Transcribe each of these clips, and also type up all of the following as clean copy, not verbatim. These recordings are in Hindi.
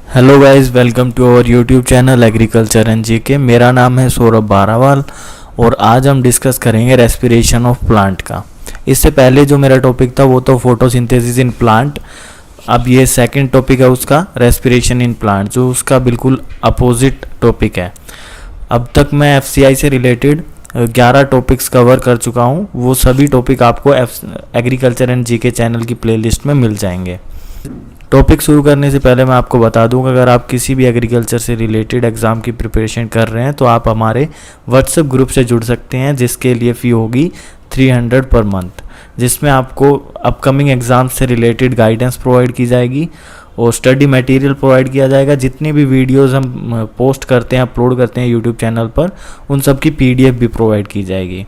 Hello guys, welcome to our YouTube channel agriculture and GK. मेरा नाम है सौरभ बारावाल और आज हम डिस्कस करेंगे रेस्पिरेशन ऑफ प्लांट का। इससे पहले जो मेरा टॉपिक था वो तो फोटोसिंथेसिस इन प्लांट। अब ये सेकंड टॉपिक है उसका, रेस्पिरेशन इन प्लांट, जो उसका बिल्कुल अपोजिट टॉपिक है। अब तक मैं एफसीआई से रिलेटेड 11 टॉपिक्स कवर कर चुका हूँ। वो सभी टॉपिक आपको एग्रीकल्चर एंड जीके चैनल की प्लेलिस्ट में मिल जाएंगे। टॉपिक शुरू करने से पहले मैं आपको बता दूं कि अगर आप किसी भी एग्रीकल्चर से रिलेटेड एग्ज़ाम की प्रिपरेशन कर रहे हैं तो आप हमारे व्हाट्सएप ग्रुप से जुड़ सकते हैं, जिसके लिए फ़ी होगी 300 पर मंथ, जिसमें आपको अपकमिंग एग्ज़ाम से रिलेटेड गाइडेंस प्रोवाइड की जाएगी और स्टडी मटेरियल प्रोवाइड किया जाएगा। जितनी भी वीडियोज़ हम पोस्ट करते हैं, अपलोड करते हैं यूट्यूब चैनल पर, उन सब की PDF भी प्रोवाइड की जाएगी।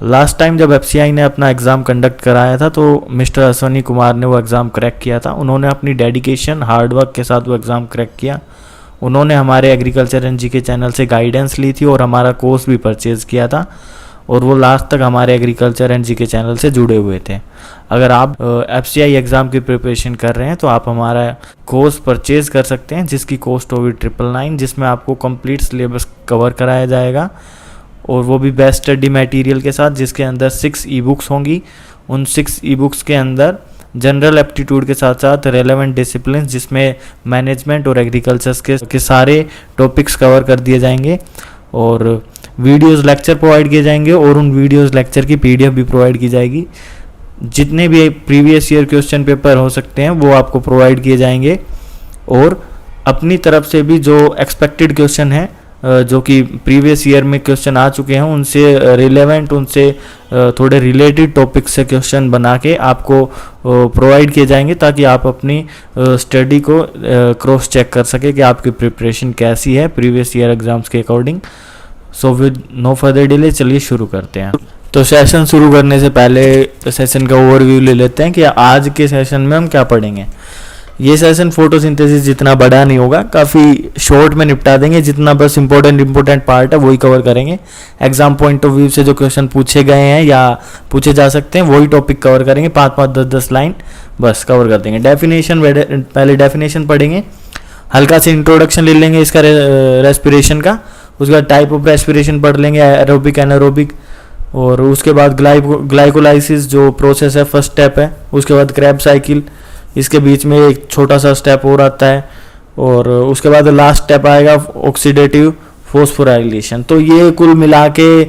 लास्ट टाइम जब एफसीआई ने अपना एग्ज़ाम कंडक्ट कराया था तो मिस्टर अश्वनी कुमार ने वो एग्ज़ाम क्रैक किया था। उन्होंने अपनी डेडिकेशन, हार्डवर्क के साथ वो एग्ज़ाम क्रैक किया। उन्होंने हमारे एग्रीकल्चर एंड जीके चैनल से गाइडेंस ली थी और हमारा कोर्स भी परचेज़ किया था, और वो लास्ट तक हमारे एग्रीकल्चर एंड जीके चैनल से जुड़े हुए थे। अगर आप एफसीआई एग्ज़ाम की प्रिपरेशन कर रहे हैं तो आप हमारा कोर्स परचेज़ कर सकते हैं, जिसकी कॉस्ट होगी 999, जिसमें आपको कंप्लीट सिलेबस कवर कराया जाएगा और वो भी बेस्ट स्टडी मटेरियल के साथ, जिसके अंदर 6 ई बुक्स होंगी। उन 6 ई बुक्स के अंदर जनरल एप्टीट्यूड के साथ साथ रेलेवेंट डिसिप्लिन, जिसमें मैनेजमेंट और एग्रीकल्चर के सारे टॉपिक्स कवर कर दिए जाएंगे, और वीडियोस लेक्चर प्रोवाइड किए जाएंगे और उन वीडियोस लेक्चर की PDF भी प्रोवाइड की जाएगी। जितने भी प्रीवियस ईयर क्वेश्चन पेपर हो सकते हैं वो आपको प्रोवाइड किए जाएंगे, और अपनी तरफ से भी जो एक्सपेक्टेड क्वेश्चन है, जो कि प्रीवियस ईयर में क्वेश्चन आ चुके हैं, उनसे रिलेवेंट, उनसे थोड़े रिलेटेड टॉपिक से क्वेश्चन बना के आपको प्रोवाइड किए जाएंगे, ताकि आप अपनी स्टडी को क्रॉस चेक कर सके कि आपकी प्रिपरेशन कैसी है प्रीवियस ईयर एग्जाम्स के according. So with no further delay चलिए शुरू करते हैं। तो सेशन शुरू करने से पहले सेशन का ओवरव्यू ले लेते हैं कि आज के सेशन में हम क्या पढ़ेंगे। ये सेशन फोटोसिंथेसिस जितना बड़ा नहीं होगा, काफ़ी शॉर्ट में निपटा देंगे। जितना बस इंपॉर्टेंट पार्ट है वही कवर करेंगे। एग्जाम पॉइंट ऑफ व्यू से जो क्वेश्चन पूछे गए हैं या पूछे जा सकते हैं वही टॉपिक कवर करेंगे। 5-5, 10-10 लाइन बस कवर कर देंगे। डेफिनेशन, पहले डेफिनेशन पढ़ेंगे, हल्का से इंट्रोडक्शन ले लेंगे इसका रेस्पिरेशन का। उसके बाद टाइप ऑफ रेस्पिरेशन पढ़ लेंगे, एरोबिक, एनारोबिक, और उसके बाद ग्लाइकोलाइसिस जो प्रोसेस है, फर्स्ट स्टेप है। उसके बाद क्रैब साइकिल, इसके बीच में एक छोटा सा स्टेप और आता है, और उसके बाद लास्ट स्टेप आएगा ऑक्सीडेटिव फॉस्फोराइलेशन। तो ये कुल मिला के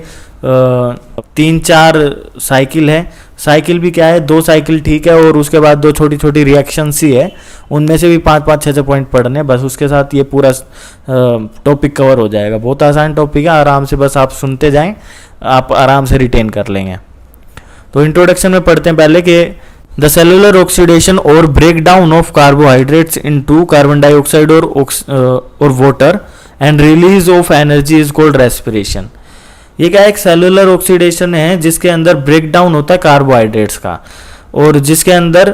3-4 साइकिल है। साइकिल भी क्या है, 2 साइकिल ठीक है, और उसके बाद 2 छोटी छोटी रिएक्शंस ही है, उनमें से भी 5-5, 6-6 पॉइंट पढ़ने बस। उसके साथ ये पूरा टॉपिक कवर हो जाएगा। बहुत आसान टॉपिक है, आराम से बस आप सुनते जाएं, आप आराम से रिटेन कर लेंगे। तो इंट्रोडक्शन में पढ़ते हैं पहले कि The cellular oxidation or breakdown of carbohydrates into carbon dioxide or water and release of energy is called respiration। ये क्या एक सेलुलर ऑक्सीडेशन है जिसके अंदर ब्रेकडाउन होता है कार्बोहाइड्रेट्स का, और जिसके अंदर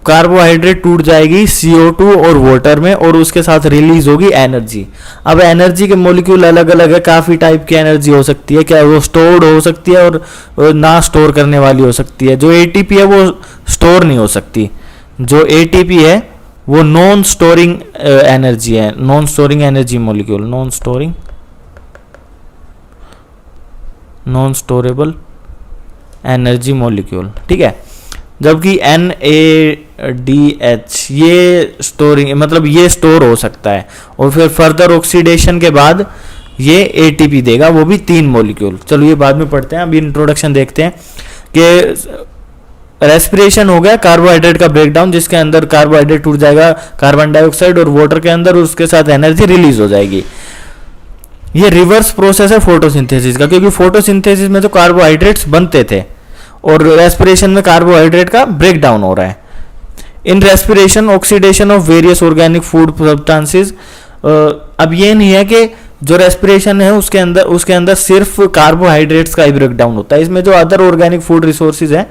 कार्बोहाइड्रेट टूट जाएगी CO2 और वाटर में, और उसके साथ रिलीज होगी एनर्जी। अब एनर्जी के मॉलिक्यूल अलग अलग है, काफ़ी टाइप की एनर्जी हो सकती है। क्या वो स्टोर्ड हो सकती है और ना स्टोर करने वाली हो सकती है। जो ATP है वो स्टोर नहीं हो सकती। जो ATP है वो नॉन स्टोरिंग एनर्जी है, non storing energy molecule, non storable energy molecule, ठीक है। जबकि NADH ये स्टोरिंग, मतलब ये स्टोर हो सकता है, और फिर फर्दर ऑक्सीडेशन के बाद ये ATP देगा, वो भी 3 मॉलिक्यूल। चलो ये बाद में पढ़ते हैं, अभी इंट्रोडक्शन देखते हैं कि रेस्पिरेशन हो गया कार्बोहाइड्रेट का ब्रेकडाउन, जिसके अंदर कार्बोहाइड्रेट टूट जाएगा कार्बन डाइऑक्साइड और वाटर के अंदर, उसके साथ एनर्जी रिलीज हो जाएगी। ये रिवर्स प्रोसेस है फोटोसिंथेसिस का, क्योंकि फोटोसिंथेसिस में तो कार्बोहाइड्रेट्स बनते थे और रेस्पिरेशन में कार्बोहाइड्रेट का ब्रेकडाउन हो रहा है। In respiration oxidation of various organic food substances. अब ये नहीं है कि जो रेस्पिरेशन है उसके अंदर सिर्फ कार्बोहाइड्रेट्स का ही ब्रेकडाउन होता है। इसमें जो अदर ऑर्गेनिक फूड रिसोर्सेज हैं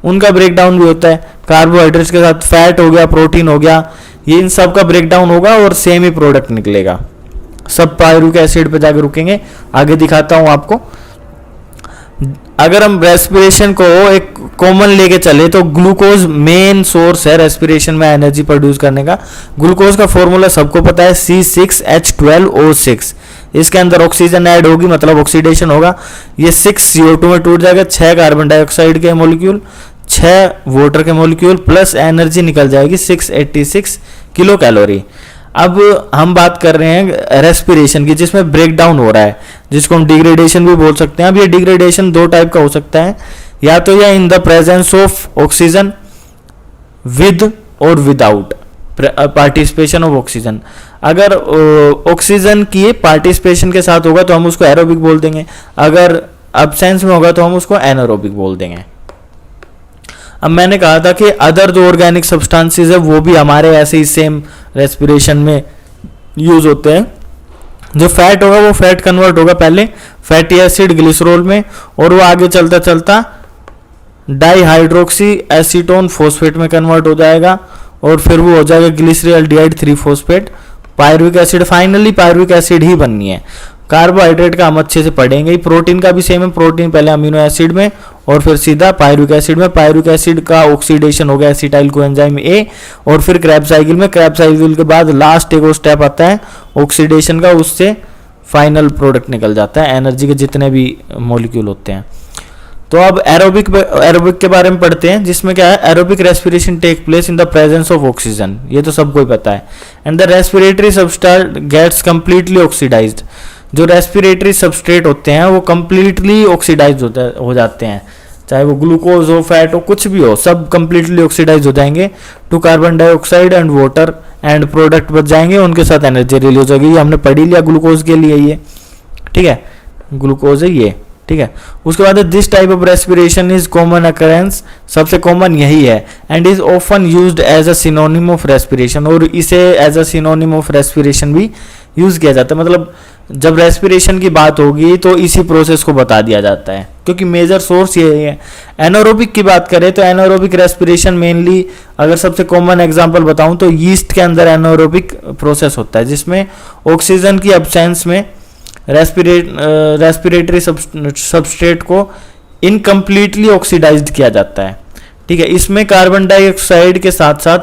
उनका ब्रेकडाउन भी होता है। कार्बोहाइड्रेट्स के साथ फैट हो गया, प्रोटीन हो गया, ये इन सब का ब्रेकडाउन होगा और सेम ही प्रोडक्ट निकलेगा। सब पायरुक एसिड पे जाकर रुकेंगे, आगे दिखाता हूं आपको। अगर हम रेस्पिरेशन को एक कॉमन लेके चले तो ग्लूकोज मेन सोर्स है रेस्पिरेशन में एनर्जी प्रोड्यूस करने का। ग्लूकोज का फॉर्मूला सबको पता है, C6H12O6। इसके अंदर ऑक्सीजन ऐड होगी, मतलब ऑक्सीडेशन होगा। ये 6 CO2 में टूट जाएगा, 6 कार्बन डाइऑक्साइड के मॉलिक्यूल, 6 वाटर के मॉलिक्यूल, प्लस एनर्जी निकल जाएगी 686 किलो कैलोरी। अब हम बात कर रहे हैं रेस्पिरेशन की, जिसमें ब्रेक डाउन हो रहा है, जिसको हम डिग्रेडेशन भी बोल सकते हैं। अब ये डिग्रेडेशन दो टाइप का हो सकता है, या तो या इन the presence of oxygen, with और विदाउट पार्टिसिपेशन ऑफ ऑक्सीजन। अगर ऑक्सीजन की पार्टिसिपेशन के साथ होगा तो हम उसको एरोबिक बोल देंगे, अगर अब्सेंस में होगा तो हम उसको एनारोबिक बोल देंगे। अब मैंने कहा था कि अदर जो ऑर्गेनिक सब्सटेंसेस है वो भी हमारे ऐसे ही सेम रेस्पिरेशन में यूज होते हैं। जो फैट होगा वो फैट कन्वर्ट होगा पहले फैटी एसिड ग्लिसरॉल में, और वो आगे चलता चलता डाईहाइड्रोक्सी एसीटोन फॉस्फेट में कन्वर्ट हो जाएगा, और फिर वो हो जाएगा glyceraldehyde three phosphate pyruvic acid. Finally pyruvic acid ही बननी है। कार्बोहाइड्रेट का हम अच्छे से पढ़ेंगे। प्रोटीन का भी सेम है, प्रोटीन पहले अमीनो एसिड में और फिर सीधा पायरुविक एसिड में। पायरुविक एसिड का ऑक्सीडेशन हो गया एसिटाइल कोएंजाइम ए, और फिर क्रैब साइकिल में। क्रैब साइकिल के बाद लास्ट एक और स्टेप आता है ऑक्सीडेशन का, उससे फाइनल प्रोडक्ट निकल जाता है एनर्जी के जितने भी मॉलिक्यूल होते हैं। तो अब एरोबिक के बारे में पढ़ते हैं, जिसमें क्या है, aerobic respiration take place in the presence of oxygen. ये तो सबको ही पता है। And the respiratory substrate gets completely oxidised. जो रेस्पिरेटरी सबस्ट्रेट होते हैं वो कंप्लीटली ऑक्सीडाइज हो जाते हैं, चाहे वो ग्लूकोज हो, फैट हो, कुछ भी हो, सब कंप्लीटली ऑक्सीडाइज हो जाएंगे to carbon dioxide and water, end product बच जाएंगे, उनके साथ एनर्जी रिलीज हो जाएगी। हमने पढ़ ही लिया ग्लूकोज के लिए ये, ठीक है, ग्लूकोज है ये, ठीक है। उसके बाद this type of respiration is common occurrence, सबसे कॉमन यही है, and is often used as a synonym of respiration, और इसे as a synonym of respiration भी यूज किया जाता है। मतलब जब रेस्पिरेशन की बात होगी तो इसी प्रोसेस को बता दिया जाता है, क्योंकि मेजर सोर्स ये है। एनारोबिक की बात करें तो एनारोबिक रेस्पिरेशन मेनली, अगर सबसे कॉमन एग्जांपल बताऊं तो यीस्ट के अंदर एनारोबिक प्रोसेस होता है, जिसमें ऑक्सीजन की एब्सेंस में रेस्पिरेटरी सबस्ट्रेट को इनकम्प्लीटली ऑक्सीडाइज्ड किया जाता है, ठीक है। इसमें कार्बन डाइऑक्साइड के साथ साथ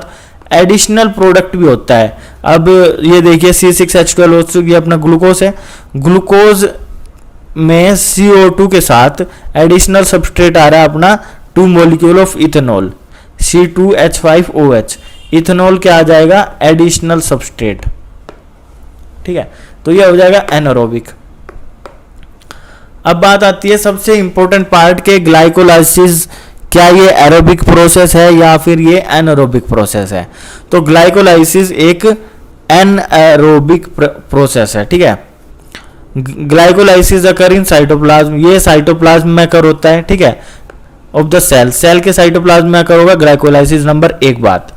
एडिशनल प्रोडक्ट भी होता है। अब ये देखिए C6H12O6 ये अपना ग्लूकोज है। ग्लूकोज में CO2 के साथ एडिशनल सबस्ट्रेट आ रहा है अपना 2 molecule of ethanol C2H5OH। Ethanol क्या आ जाएगा, एडिशनल सबस्ट्रेट, ठीक है। तो ये हो जाएगा एनारोबिक। अब बात आती है सबसे इंपॉर्टेंट पार्ट के ग्लाइकोलाइसिस, क्या ये एरोबिक प्रोसेस है या फिर ये एनारोबिक प्रोसेस है। तो ग्लाइकोलाइसिस एक एनारोबिक प्रोसेस है, ठीक है। ग्लाइकोलाइसिस अकर इन साइटोप्लाज्म, ये साइटोप्लाज्म में अकर होता है, ठीक है, ऑफ द सेल। सेल के साइटोप्लाज्म में अकर होगा ग्लाइकोलाइसिस, नंबर 1 बात।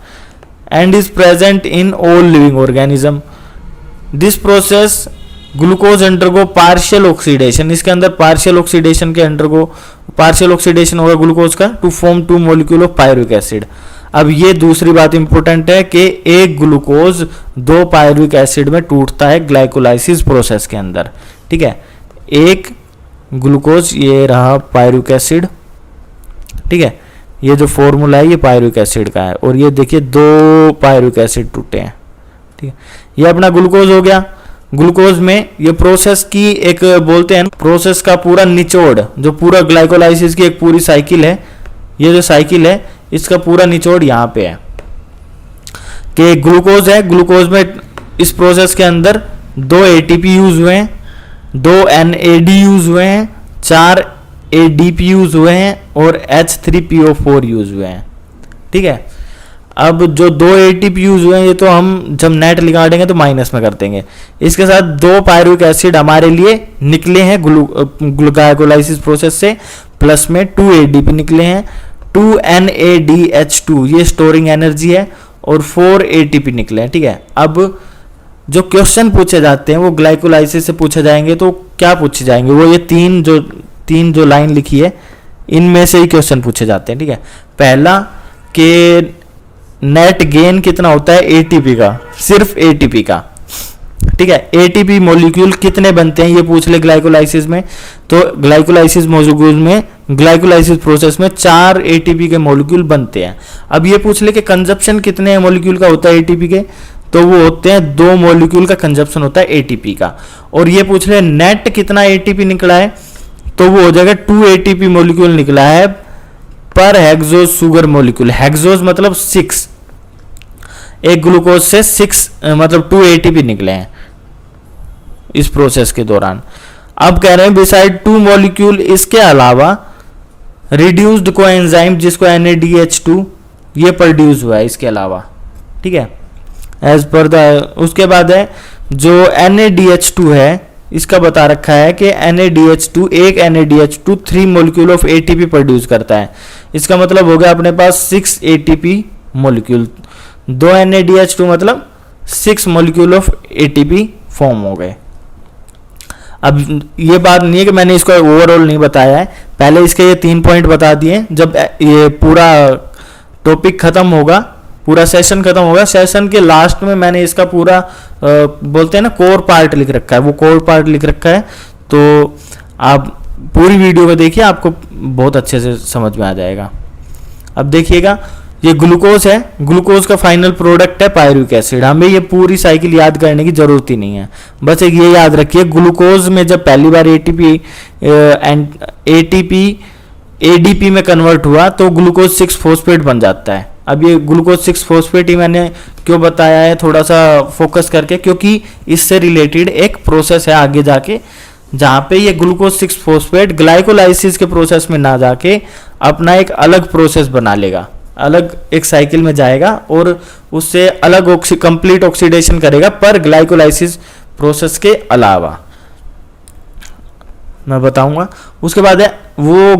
And is present in all living organism. This process glucose undergo partial oxidation, इसके अंदर पार्शियल ऑक्सीडेशन के अंडरगो, पार्शियल ऑक्सीडेशन होगा ग्लूकोज का to form 2 molecule of pyruvic acid. अब ये दूसरी बात इंपॉर्टेंट है कि एक ग्लूकोज 2 पायरुविक एसिड में टूटता है ग्लाइकोलाइसिस प्रोसेस के अंदर, ठीक है। एक ग्लूकोज, ये रहा पायरुविक एसिड, ठीक है, ये जो फॉर्मूला है ये पायरुविक एसिड का है, और ये देखिए 2 पायरुविक एसिड टूटे हैं, ठीक है। ये अपना ग्लूकोज हो गया। ग्लूकोज में ये प्रोसेस की एक बोलते हैं प्रोसेस का पूरा निचोड़, जो पूरा ग्लाइकोलाइसिस की एक पूरी साइकिल है, ये जो साइकिल है इसका पूरा निचोड़ यहाँ पे है कि ग्लूकोज है। ग्लूकोज में इस प्रोसेस के अंदर 2 ATP यूज हुए हैं, 2 NAD यूज हुए हैं, 4 ADP यूज हुए हैं और H3PO4 यूज हुए हैं, ठीक है। अब जो 2 ATP यूज हुए हैं ये तो हम जब नेट निकालेंगे तो माइनस में कर देंगे। इसके साथ 2 पायरुविक एसिड हमारे लिए निकले हैं ग्लाइकोलाइसिस प्रोसेस से, प्लस में 2 ADP निकले हैं, 2 NADH2 ये स्टोरिंग एनर्जी है, और 4 ATP निकले हैं, ठीक है। अब जो क्वेश्चन पूछे जाते हैं वो ग्लाइकोलाइसिस से पूछे जाएंगे, तो क्या पूछे जाएंगे, वो ये तीन जो लाइन लिखी है इनमें से ही क्वेश्चन पूछे जाते हैं, ठीक है। पहला कि नेट गेन कितना होता है ATP का, सिर्फ ATP का, ठीक है। ATP मॉलिक्यूल कितने बनते हैं ये पूछ ले ग्लाइकोलाइसिस में, तो ग्लाइकोलाइसिस मॉलिक्यूल में ग्लाइकोलाइसिस प्रोसेस में 4 एटीपी के मॉलिक्यूल बनते हैं। अब ये पूछ ले कि कंजप्शन कितने मॉलिक्यूल का होता है एटीपी के, तो वो होते हैं 2 मॉलिक्यूल का कंजप्शन होता है एटीपी का। और ये पूछ ले नेट कितना एटीपी निकला है, तो वो हो जाएगा 2 एटीपी मॉलिक्यूल निकला है पर हेक्सोज शुगर मॉलिक्यूल। हेक्सोज मतलब 6, एक ग्लूकोज से 6 मतलब 2 एटीपी निकले हैं इस प्रोसेस के दौरान। अब कह रहे हैं बिसाइड 2 मॉलिक्यूल, इसके अलावा रिड्यूस्ड कोएंजाइम जिसको NADH2 ये प्रोड्यूस हुआ है इसके अलावा, ठीक है, एज पर द। उसके बाद है जो NADH2 है, इसका बता रखा है कि NADH2 एक NADH2 3 molecule of ATP produce करता है। इसका मतलब हो गया अपने पास 6 एटीपी मॉलिक्यूल, 2 NADH2 मतलब 6 मॉलिक्यूल ऑफ एटीपी फॉर्म हो गए। अब ये बात नहीं है कि मैंने इसको ओवरऑल नहीं बताया है, पहले इसके ये 3 पॉइंट बता दिए। जब ये पूरा टॉपिक खत्म होगा, पूरा सेशन खत्म होगा, सेशन के लास्ट में मैंने इसका पूरा बोलते हैं ना कोर पार्ट लिख रखा है, वो कोर पार्ट लिख रखा है, तो आप पूरी वीडियो में देखिए, आपको बहुत अच्छे से समझ में आ जाएगा। अब देखिएगा, ये ग्लूकोज है, ग्लूकोज का फाइनल प्रोडक्ट है पायरुविक एसिड। हमें ये पूरी साइकिल याद करने की जरूरत ही नहीं है, बस एक ये याद रखिए, ग्लूकोज में जब पहली बार एटीपी एडीपी में कन्वर्ट हुआ तो ग्लूकोज 6 फॉस्फेट बन जाता है। अब ये ग्लूकोज 6 फॉस्फेट ही मैंने क्यों बताया है थोड़ा सा फोकस करके, क्योंकि इससे रिलेटेड एक प्रोसेस है आगे जाके जहाँ पे ये ग्लूकोज 6 फॉस्फेट ग्लाइकोलाइसिस के प्रोसेस में ना जाके अपना एक अलग प्रोसेस बना लेगा, अलग एक साइकिल में जाएगा और उससे अलग कंप्लीट ऑक्सीडेशन करेगा, पर ग्लाइकोलाइसिस प्रोसेस के अलावा मैं बताऊंगा। उसके बाद है वो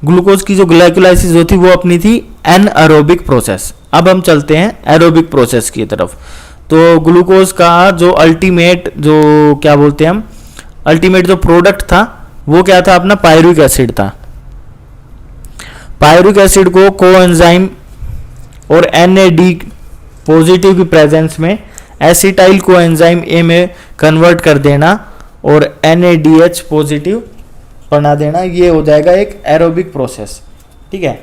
ग्लूकोज की जो ग्लाइकोलाइसिस होती वो अपनी थी एनएरोबिक प्रोसेस। अब हम चलते हैं एरोबिक प्रोसेस की तरफ। तो ग्लूकोज का जो अल्टीमेट जो क्या बोलते हैं हम, अल्टीमेट जो प्रोडक्ट था वो क्या था, अपना पायरुविक एसिड था। पायरुविक एसिड को कोएंजाइम और NAD पॉजिटिव की प्रेजेंस में एसिटाइल कोएंजाइम A में कन्वर्ट कर देना और NADH पॉजिटिव बना देना, ये हो जाएगा एक एरोबिक प्रोसेस, ठीक है।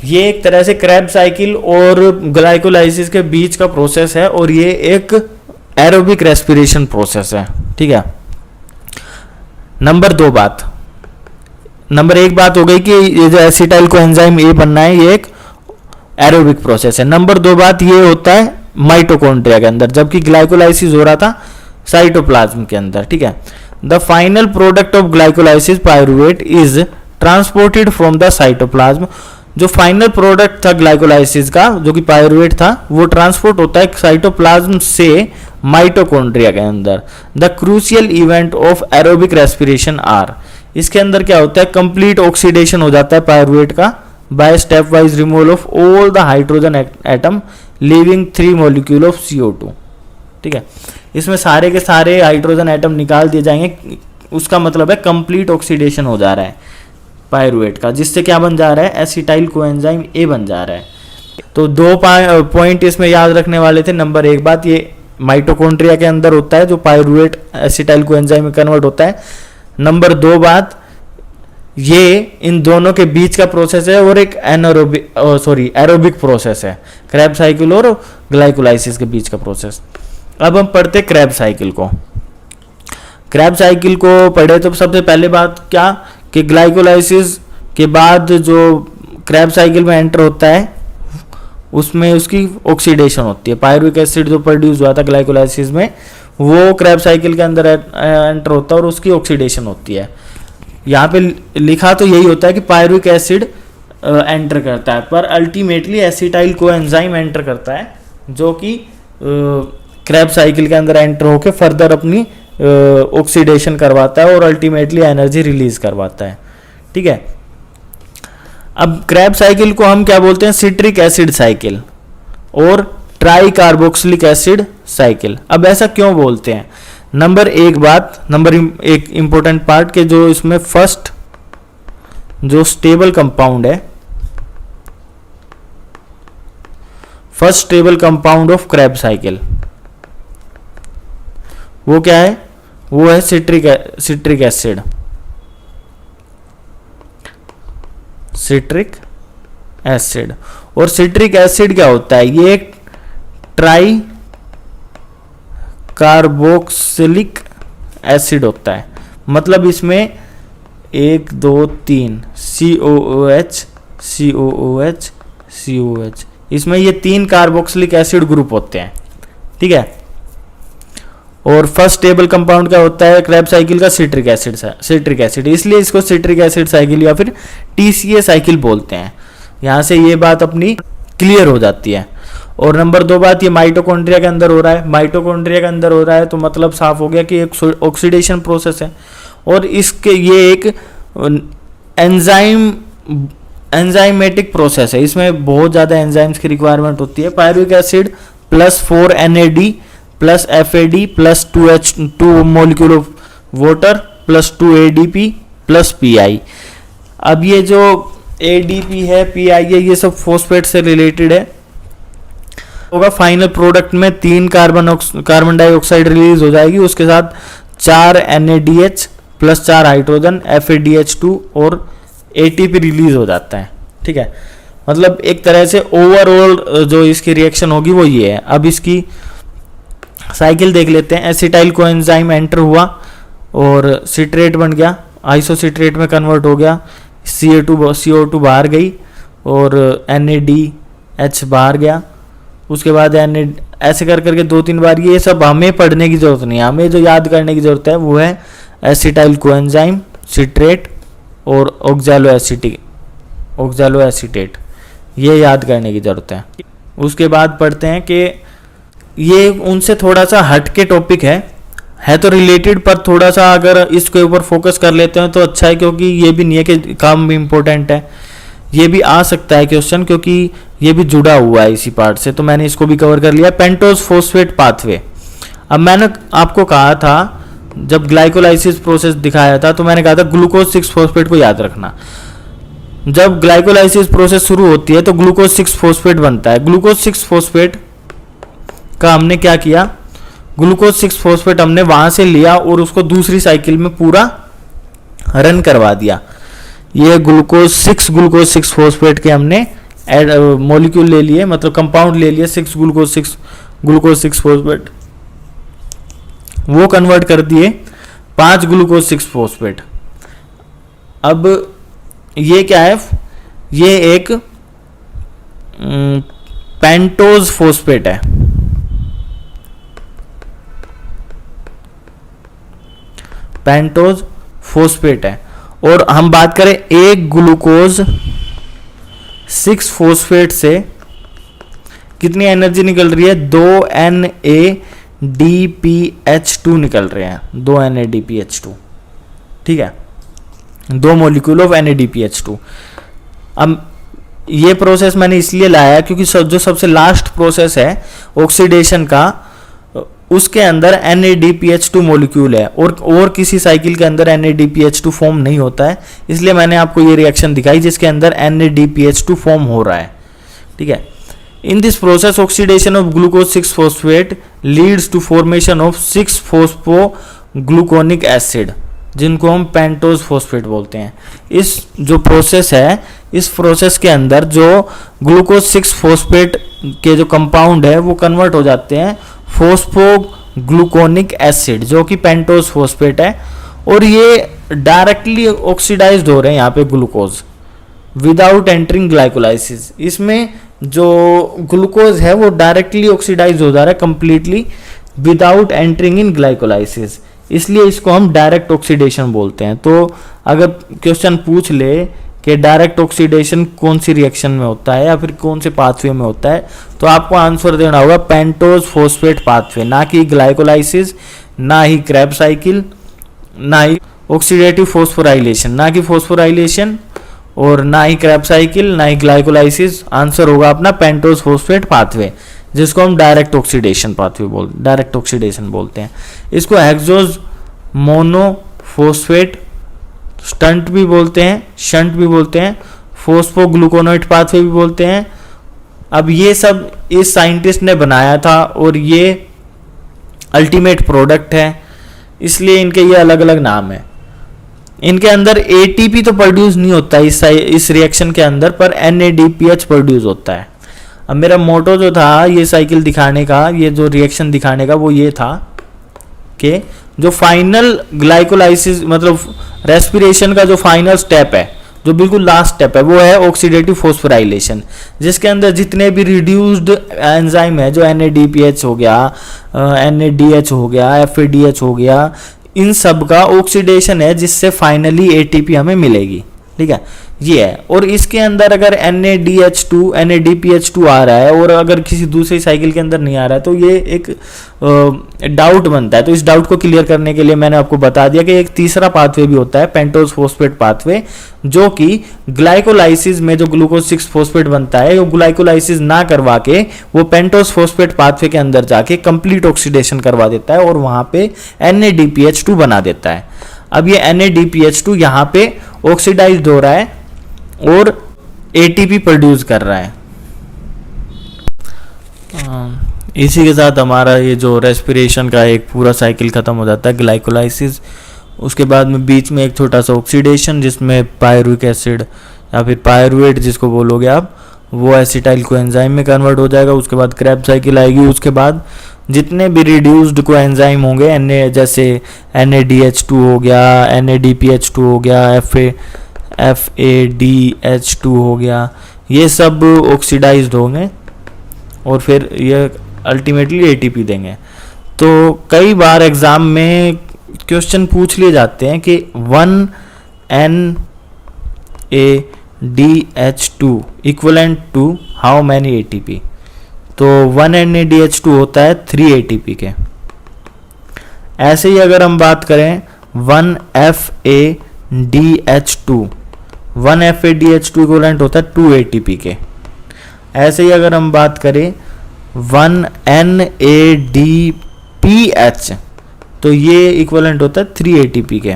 ये एक तरह से क्रेब साइकिल और ग्लाइकोलाइसिस के बीच का प्रोसेस है और ये एक एरोबिक रेस्पिरेशन प्रोसेस है, ठीक है। नंबर 2 बात, नंबर 1 बात हो गई कि ये जो एसिटाइल कोएंजाइम A बनना है ये एक एरोबिक प्रोसेस है। नंबर 2 बात ये होता है माइटोकॉन्ड्रिया के अंदर, जबकि ग्लाइकोलाइसिस हो रहा था साइटोप्लाज्म के अंदर, ठीक है। The final product of glycolysis pyruvate is transported from the cytoplasm. जो फाइनल प्रोडक्ट था ग्लाइकोलाइसिस का जो कि पायरुवेट था वो ट्रांसपोर्ट होता है साइटोप्लाज्म से माइटोकॉन्ड्रिया के अंदर। The crucial event of aerobic respiration are, इसके अंदर क्या होता है, कंप्लीट ऑक्सीडेशन हो जाता है पायरुवेट का by step wise removal of all the hydrogen atom leaving 3 molecule of CO2, ठीक है। इसमें सारे के सारे हाइड्रोजन एटम निकाल दिए जाएंगे, उसका मतलब है कंप्लीट ऑक्सीडेशन हो जा रहा है पायरुवेट का, जिससे क्या बन जा रहा है, एसिटाइल कोएंजाइम A बन जा रहा है। तो 2 पॉइंट इसमें याद रखने वाले थे। नंबर 1 बात, ये माइटोकॉन्ड्रिया के अंदर होता है जो पायरुवेट एसिटाइल कोएंजाइम में कन्वर्ट होता है। नंबर 2 बात, ये इन दोनों के बीच का प्रोसेस है और एक एरोबिक प्रोसेस है, क्रेब साइकिल और ग्लाइकोलाइसिस के बीच का प्रोसेस। अब हम पढ़ते क्रेब साइकिल को। क्रेब साइकिल को पढ़े तो सबसे पहले बात क्या कि ग्लाइकोलाइसिस के बाद जो क्रेब साइकिल में एंटर होता है उसमें उसकी ऑक्सीडेशन होती है। पायरुविक एसिड जो प्रोड्यूस हुआ था ग्लाइकोलाइसिस में वो क्रेब साइकिल के अंदर एंटर होता है और उसकी ऑक्सीडेशन होती है। यहाँ पे लिखा तो यही होता है कि पायरुविक एसिड एंटर करता है, पर अल्टीमेटली एसिटाइल कोएंजाइम एंटर करता है जो कि क्रेब साइकिल के अंदर एंटर होकर फर्दर अपनी ऑक्सीडेशन करवाता है और अल्टीमेटली एनर्जी रिलीज करवाता है, ठीक है। अब क्रेब साइकिल को हम क्या बोलते हैं, सिट्रिक एसिड साइकिल और ट्राई कार्बोक्सिलिक एसिड साइकिल। अब ऐसा क्यों बोलते हैं, नंबर 1 बात, नंबर 1 इंपॉर्टेंट पार्ट के जो इसमें फर्स्ट जो स्टेबल कंपाउंड है, first stable compound of Krebs cycle वो क्या है, वो है सिट्रिक एसिड। Citric acid. और सिट्रिक एसिड क्या होता है? ये एक ट्राई कार्बोक्सिलिक एसिड होता है। मतलब इसमें 1 2 3 COOH COOH COH, इसमें ये 3 कार्बोक्सिलिक एसिड ग्रुप होते हैं, ठीक है। और फर्स्ट स्टेबल कंपाउंड क्या होता है क्रैब साइकिल का? सिट्रिक एसिड, इसलिए इसको सिट्रिक एसिड साइकिल या फिर TCA साइकिल बोलते हैं। यहाँ से ये बात अपनी क्लियर हो जाती है। और नंबर 2 बात, ये माइटोकॉन्ड्रिया के अंदर हो रहा है। माइटोकॉन्ड्रिया के अंदर हो रहा है तो मतलब साफ हो गया कि एक ऑक्सीडेशन प्रोसेस है। और इसके ये एक एंजाइमेटिक प्रोसेस है, इसमें बहुत ज़्यादा एंजाइम्स की रिक्वायरमेंट होती है। Pyruvic acid plus 4 NAD plus FAD plus 2 molecule of water plus 2 ADP plus PI। अब ये जो ADP है, PI है, ये सब फॉस्फेट से रिलेटेड है। होगा फाइनल प्रोडक्ट में 3 कार्बन डाइऑक्साइड रिलीज हो जाएगी, उसके साथ 4 NADH प्लस 4 हाइड्रोजन FADH2 और ATP रिलीज हो जाता है, ठीक है। मतलब एक तरह से ओवरऑल जो इसकी रिएक्शन होगी वो ये है। अब इसकी साइकिल देख लेते हैं। एसिटाइल कोएंजाइम एंटर हुआ और सिट्रेट बन गया, आइसोसिट्रेट में कन्वर्ट हो गया, CO2 बाहर गई और NADH बाहर गया। उसके बाद ऐसे कर करके 2-3 बार। ये सब हमें पढ़ने की जरूरत नहीं है, हमें जो याद करने की जरूरत है वो है एसिटाइल कोएंजाइम, सिट्रेट और ऑक्सैलो एसीटेट, ये याद करने की जरूरत है। उसके बाद पढ़ते हैं कि ये उनसे थोड़ा सा हट के टॉपिक है तो रिलेटेड, पर थोड़ा सा अगर इसके ऊपर फोकस कर लेते हैं तो अच्छा है, क्योंकि ये भी नहीं है कि काम भी इम्पोर्टेंट है, ये भी आ सकता है क्वेश्चन, क्योंकि ये भी जुड़ा हुआ है इसी पार्ट से, तो मैंने इसको भी कवर कर लिया। Pentose phosphate pathway. अब मैंने आपको कहा था, जब ग्लाइकोलाइसिस प्रोसेस दिखाया था तो मैंने कहा था ग्लूकोज 6 फॉस्फेट को याद रखना। जब ग्लाइकोलाइसिस प्रोसेस शुरू होती है तो ग्लूकोज 6 फॉस्फेट बनता है। ग्लूकोज 6 फॉस्फेट का हमने क्या किया, ग्लूकोज 6 फॉस्फेट हमने वहां से लिया और उसको दूसरी साइकिल में पूरा रन करवा दिया। ये ग्लूकोज 6 फॉस्फेट के हमने मॉलिक्यूल ले लिए, मतलब कंपाउंड ले लिए, ग्लूकोज 6 फॉस्फेट, वो कन्वर्ट कर दिए 5 ग्लूकोज 6 फॉस्फेट। अब ये क्या है, ये एक पेंटोज फॉस्फेट है। पेंटोज फॉस्फेट है। और हम बात करें एक ग्लूकोज 6 फॉस्फेट से कितनी एनर्जी निकल रही है, 2 NADPH2 निकल रहे हैं, 2 NADPH2, ठीक है, 2 मॉलिक्यूल ऑफ NADPH2। अब ये प्रोसेस मैंने इसलिए लाया क्योंकि जो सबसे लास्ट प्रोसेस है ऑक्सीडेशन का, उसके अंदर NADPH2 मॉलिक्यूल है और किसी साइकिल के अंदर NADPH2 फॉर्म नहीं होता है, इसलिए मैंने आपको ये रिएक्शन दिखाई जिसके अंदर NADPH2 फॉर्म हो रहा है, ठीक है। In this process oxidation of glucose 6 phosphate leads to formation of 6 phosphogluconic acid, जिनको हम पेंटोज फॉस्फेट बोलते हैं। इस जो प्रोसेस है, इस प्रोसेस के अंदर जो ग्लूकोज 6 फॉस्फेट के जो कंपाउंड है वो कन्वर्ट हो जाते हैं फॉस्फोग्लूकोनिक एसिड, जो कि पेंटोज फॉस्फेट है, और ये डायरेक्टली ऑक्सीडाइज्ड हो रहे हैं यहाँ पे ग्लूकोज विदाउट एंटरिंग ग्लाइकोलाइसिस। इसमें जो ग्लूकोज है वो डायरेक्टली ऑक्सीडाइज हो जा रहा है completely without entering in glycolysis, इसलिए इसको हम डायरेक्ट ऑक्सीडेशन बोलते हैं। तो अगर क्वेश्चन पूछ ले कि डायरेक्ट ऑक्सीडेशन कौन सी रिएक्शन में होता है या फिर कौन से पाथवे में होता है, तो आपको आंसर देना होगा पेंटोज फॉस्फेट पाथवे, ना कि ग्लाइकोलाइसिस, ना ही क्रैब साइकिल, ना ही ऑक्सीडेटिव फॉस्फोराइलेशन, ना कि फॉस्फोराइलेशन और ना ही क्रैब साइकिल, ना ही ग्लाइकोलाइसिस। आंसर होगा अपना पेंटोज फॉस्फेट पाथवे, जिसको हम direct oxidation pathway direct oxidation बोलते हैं। इसको हेक्सोज मोनोफॉस्फेट स्टंट भी बोलते हैं, शंट भी बोलते हैं, फॉस्फोग्लूकोनोइड पाथवे भी बोलते हैं। अब ये सब इस साइंटिस्ट ने बनाया था और ये अल्टीमेट प्रोडक्ट है, इसलिए इनके ये अलग अलग नाम है। इनके अंदर एटीपी तो प्रोड्यूस नहीं होता इस रिएक्शन के अंदर, पर NADPH प्रोड्यूस होता है। अब मेरा मोटो जो था ये साइकिल दिखाने का, ये जो रिएक्शन दिखाने का, वो ये था कि जो फाइनल ग्लाइकोलाइसिस मतलब रेस्पिरेशन का जो फाइनल स्टेप है, जो बिल्कुल लास्ट स्टेप है, वो है ऑक्सीडेटिव फॉस्फोराइलेशन, जिसके अंदर जितने भी रिड्यूस्ड एंजाइम है, जो NADPH हो गया, NADH हो गया, FADH हो गया, इन सब का ऑक्सीडेशन है, जिससे फाइनली ATP हमें मिलेगी। ठीक है, ये है। और इसके अंदर अगर NADH2 NADPH2 आ रहा है और अगर किसी दूसरी साइकिल के अंदर नहीं आ रहा है, तो ये एक डाउट बनता है। तो इस डाउट को क्लियर करने के लिए मैंने आपको बता दिया कि एक तीसरा पाथवे भी होता है, पेंटोज फॉस्फेट पाथवे, जो कि ग्लाइकोलाइसिस में जो ग्लूकोज 6 फॉस्फेट बनता है, वो ग्लाइकोलाइसिस ना करवा के वो पेंटोज फॉस्फेट पाथवे के अंदर जाके कंप्लीट ऑक्सीडेशन करवा देता है और वहां पे NADPH2 बना देता है। अब ये NADPH2 यहाँ पे ऑक्सीडाइज्ड हो रहा है और ATP प्रोड्यूस कर रहा है। इसी के साथ हमारा ये जो रेस्पिरेशन का एक पूरा साइकिल खत्म हो जाता है, ग्लाइकोलाइसिस। उसके बाद में बीच में एक छोटा सा ऑक्सीडेशन, जिसमें पायरुविक एसिड या फिर पायरुवेट जिसको बोलोगे आप, वो एसिटाइल कोएंजाइम में कन्वर्ट हो जाएगा। उसके बाद क्रैब साइकिल आएगी। उसके बाद जितने भी रिड्यूस्ड कोएंजाइम होंगे, जैसे NADH2 हो गया, NADPH2 हो गया, FADH2 हो गया, ये सब ऑक्सीडाइज्ड होंगे और फिर ये अल्टीमेटली ATP देंगे। तो कई बार एग्जाम में क्वेश्चन पूछ लिए जाते हैं कि 1NADH2 equivalent to how many ATP। तो 1NADH2 होता है 3 ATP के। ऐसे ही अगर हम बात करें 1FADH2 इक्वलेंट होता है 2 ATP के। ऐसे ही अगर हम बात करें 1NADPH, तो ये इक्वलेंट होता है 3 ATP के।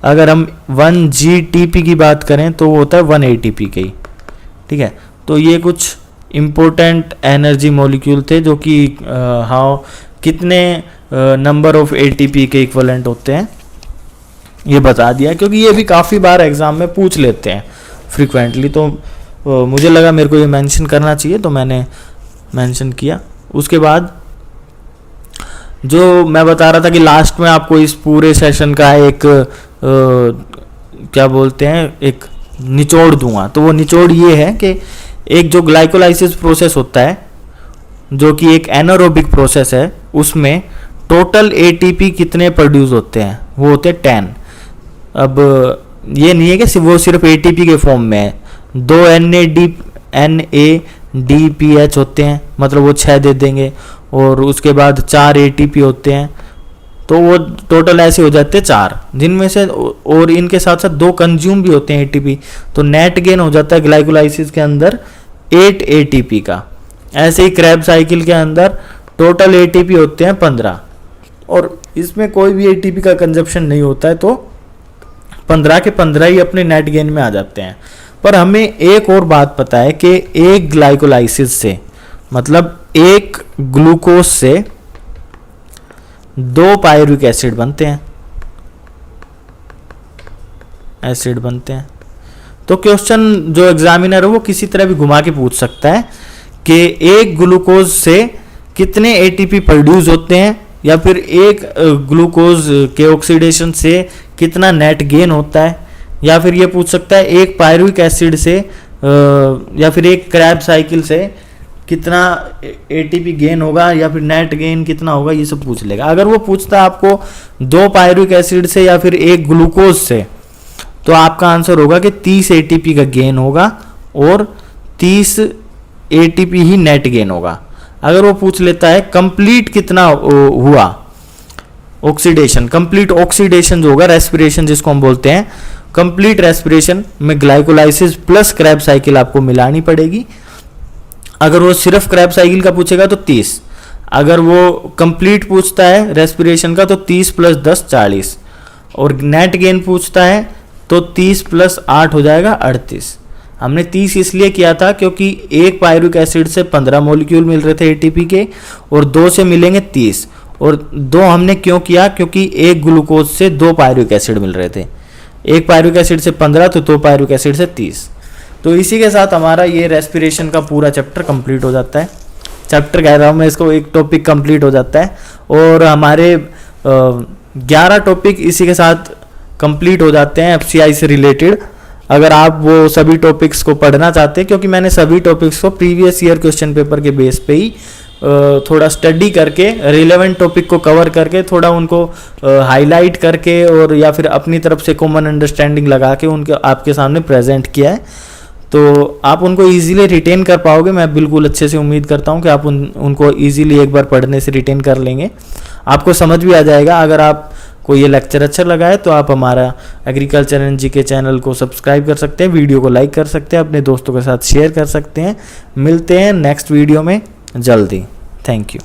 अगर हम 1GTP की बात करें तो वो होता है 1 ATP के ही। ठीक है, तो ये कुछ इम्पोर्टेंट एनर्जी मॉलिक्यूल थे जो कि कितने नंबर ऑफ ATP के इक्वलेंट होते हैं ये बता दिया, क्योंकि ये भी काफ़ी बार एग्जाम में पूछ लेते हैं फ्रिक्वेंटली। तो मुझे लगा मेरे को ये मेंशन करना चाहिए, तो मैंने मेंशन किया। उसके बाद जो मैं बता रहा था कि लास्ट में आपको इस पूरे सेशन का एक क्या बोलते हैं, एक निचोड़ दूंगा। तो वो निचोड़ ये है कि एक जो ग्लाइकोलाइसिस प्रोसेस होता है, जो कि एक एनारोबिक प्रोसेस है, उसमें टोटल ATP कितने प्रोड्यूस होते हैं, वो होते हैं 10। अब ये नहीं है कि वो सिर्फ ATP के फॉर्म में है, 2 NADPH होते हैं, मतलब वो 6 दे देंगे, और उसके बाद 4 ATP होते हैं, तो वो टोटल ऐसे हो जाते हैं 4, जिनमें से और इनके साथ साथ 2 कंज्यूम भी होते हैं ATP। तो नेट गेन हो जाता है ग्लाइकोलाइसिस के अंदर 8 ATP का। ऐसे ही क्रैब साइकिल के अंदर टोटल ATP होते हैं 15, और इसमें कोई भी ATP का कंजप्शन नहीं होता है, तो 15 के 15 ही अपने नेट गेन में आ जाते हैं। पर हमें एक और बात पता है कि एक ग्लाइकोलाइसिस से, मतलब एक ग्लूकोज से 2 पायरुविक एसिड बनते हैं। तो क्वेश्चन जो एग्जामिनर है वो किसी तरह भी घुमा के पूछ सकता है कि एक ग्लूकोज से कितने ATP प्रोड्यूस होते हैं, या फिर एक ग्लूकोज के ऑक्सीडेशन से कितना नेट गेन होता है, या फिर ये पूछ सकता है एक पायरुविक एसिड से या फिर एक क्रैब साइकिल से कितना ATP गेन होगा, या फिर नेट गेन कितना होगा, ये सब पूछ लेगा। अगर वो पूछता है आपको 2 पायरुविक एसिड से या फिर एक ग्लूकोज से, तो आपका आंसर होगा कि 30 ATP का गेन होगा और 30 ATP ही नेट गेन होगा। अगर वो पूछ लेता है कंप्लीट कितना हुआ ऑक्सीडेशन, कंप्लीट ऑक्सीडेशन जो होगा, रेस्पिरेशन जिसको हम बोलते हैं, कंप्लीट रेस्पिरेशन में ग्लाइकोलाइसिस प्लस क्रैब साइकिल आपको मिलानी पड़ेगी। अगर वो सिर्फ क्रैब साइकिल का पूछेगा तो 30, अगर वो कंप्लीट पूछता है रेस्पिरेशन का तो 30 + 10 40, और नेट गेन पूछता है तो 30 + 8 हो जाएगा 38। हमने 30 इसलिए किया था क्योंकि एक पायरुविक एसिड से 15 मॉलिक्यूल मिल रहे थे ATP के, और 2 से मिलेंगे 30, और 2 हमने क्यों किया, क्योंकि एक ग्लूकोज से 2 पायरुविक एसिड मिल रहे थे। 1 पायरुवेक एसिड से 15 तो 2 पायरुवेक एसिड से 30। तो इसी के साथ हमारा ये रेस्पिरेशन का पूरा चैप्टर कंप्लीट हो जाता है। चैप्टर कह रहा हूँ मैं इसको, एक टॉपिक कंप्लीट हो जाता है और हमारे 11 टॉपिक इसी के साथ कंप्लीट हो जाते हैं एफसीआई से रिलेटेड। अगर आप वो सभी टॉपिक्स को पढ़ना चाहते हैं, क्योंकि मैंने सभी टॉपिक्स को प्रीवियस ईयर क्वेश्चन पेपर के बेस पे ही थोड़ा स्टडी करके रिलेवेंट टॉपिक को कवर करके थोड़ा उनको हाईलाइट करके और या फिर अपनी तरफ से कॉमन अंडरस्टैंडिंग लगा के उनके आपके सामने प्रेजेंट किया है, तो आप उनको इजीली रिटेन कर पाओगे। मैं बिल्कुल अच्छे से उम्मीद करता हूं कि आप उनको इजीली एक बार पढ़ने से रिटेन कर लेंगे, आपको समझ भी आ जाएगा। अगर आपको ये लेक्चर अच्छा लगा है तो आप हमारा एग्रीकल्चर एंड जीके चैनल को सब्सक्राइब कर सकते हैं, वीडियो को लाइक कर सकते हैं, अपने दोस्तों के साथ शेयर कर सकते हैं। मिलते हैं नेक्स्ट वीडियो में जल्दी। Thank you.